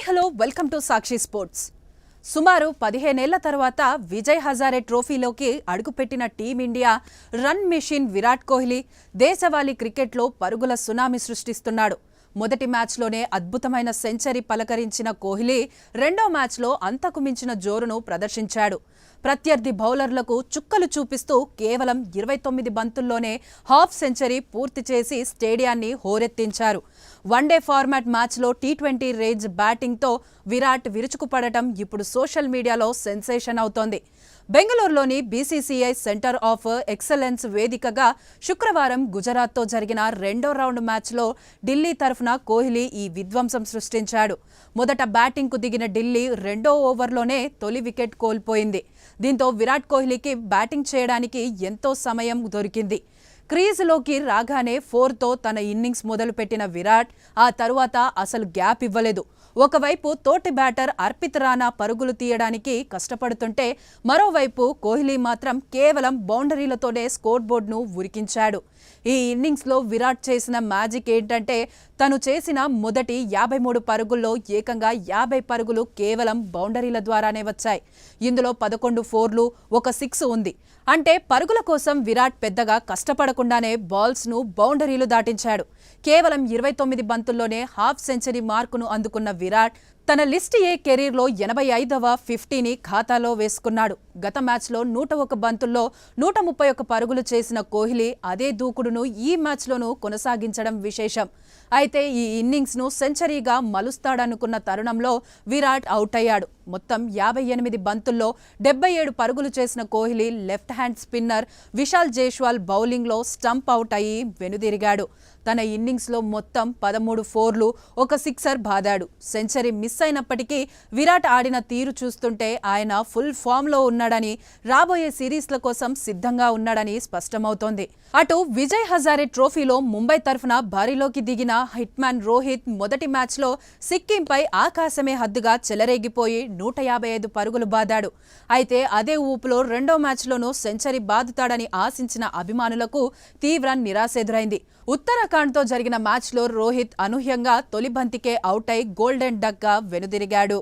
Hello welcome to Sakshi sports. సుమారు 15 ఏళ్ల తర్వాత విజయ్ హజారే ట్రోఫీలోకి అడుగుపెట్టిన team India run machine Virat Kohli దేశవాళీ క్రికెట్లో పరుగుల సునామీ సృష్టిస్తున్నాడు. మొదటి మ్యాచ్లోనే అద్భుతమైన సెంచరీ పలకరించిన కోహ్లీ రెండో మ్యాచ్లో అంతకు మించిన జోరును ప్రదర్శించాడు. ప్రత్యర్థి బౌలర్లకు చుక్కలు చూపిస్తూ కేవలం 29 బంతుల్లోనే హాఫ్ సెంచరీ పూర్తి చేసి స్టేడియాన్ని హోరెత్తించారు. వన్డే ఫార్మాట్ మ్యాచ్లో టీ20 రేంజ్ బ్యాటింగ్తో విరాట్ విరుచుకుపడటం ఇప్పుడు సోషల్ మీడియాలో సెన్సేషన్ అవుతోంది. బెంగళూరులోని బీసీసీఐ సెంటర్ ఆఫ్ ఎక్సలెన్స్ వేదికగా శుక్రవారం గుజరాత్తో జరిగిన రెండో రౌండ్ మ్యాచ్లో ఢిల్లీ తరఫున కోహ్లీ ఈ విధ్వంసం సృష్టించాడు. మొదట బ్యాటింగ్కు దిగిన ఢిల్లీ రెండో ఓవర్లోనే తొలి వికెట్ కోల్పోయింది. దీంతో విరాట్ కోహ్లీకి బ్యాటింగ్ చేయడానికి ఎంతో సమయం దొరికింది. క్రీజులోకి రాగానే 4తో తన ఇన్నింగ్స్ మొదలుపెట్టిన విరాట్ ఆ తరువాత అసలు గ్యాప్ ఇవ్వలేదు. ఒకవైపు తోటి బ్యాటర్ అర్పిత్ రాణా పరుగులు తీయడానికి కష్టపడుతుంటే మరోవైపు కోహ్లీ మాత్రం కేవలం బౌండరీలతోనే స్కోర్ బోర్డును ఉరికించాడు. ఈ ఇన్నింగ్స్లో విరాట్ చేసిన మ్యాజిక్ ఏంటంటే తను చేసిన మొదటి 53 పరుగుల్లో ఏకంగా 50 పరుగులు కేవలం బౌండరీల ద్వారానే వచ్చాయి. ఇందులో 11 4లు, ఒక 6 ఉంది. అంటే పరుగుల కోసం విరాట్ పెద్దగా కష్టపడకుండానే బాల్స్ను బౌండరీలు దాటించాడు. కేవలం 29 బంతుల్లోనే హాఫ్ సెంచరీ మార్కును అందుకున్న విరాట్ తన లిస్ట్ ఏ కెరీర్లో 85వ 50ని ఖాతాలో వేసుకున్నాడు. గత మ్యాచ్లో 101 బంతుల్లో 131 పరుగులు చేసిన కోహ్లీ అదే దూకుడును ఈ మ్యాచ్లోనూ కొనసాగించడం విశేషం. అయితే ఈ ఇన్నింగ్స్ను సెంచరీగా మలుస్తాడనుకున్న తరుణంలో విరాట్ అవుట్ అయ్యాడు. మొత్తం 58 బంతుల్లో 77 పరుగులు చేసిన Kohli left hand spinner Vishal Jaiswal బౌలింగ్లో స్టంప్ అవుట్ అయ్యి వెనుదిరిగాడు. తన ఇన్నింగ్స్లో మొత్తం 13 4లు, ఒక 6 బాదాడు. సెంచరీ మిస్ అయినప్పటికీ విరాట్ ఆడిన తీరు చూస్తుంటే ఆయన ఫుల్ ఫామ్లో ఉన్నాడని, రాబోయే సిరీస్ల కోసం సిద్ధంగా ఉన్నాడని స్పష్టమవుతోంది. అటు విజయ్ హజారే ట్రోఫీలో ముంబై తరఫున బరిలోకి దిగిన హిట్మ్యాన్ రోహిత్ మొదటి మ్యాచ్లో సిక్కింపై ఆకాశమే హద్దుగా చెలరేగిపోయి 155 పరుగులు బాదాడు. అయితే అదే ఊపులో రెండో మ్యాచ్లోనూ సెంచరీ బాదుతాడని ఆశించిన అభిమానులకు తీవ్ర నిరాశ ఎదురైంది. ఉత్తరాఖండ్తో జరిగిన మ్యాచ్లో రోహిత్ అనూహ్యంగా తొలి బంతికే అవుట్ అయి గోల్డెన్ డక్గా వెనుదిరిగాడు.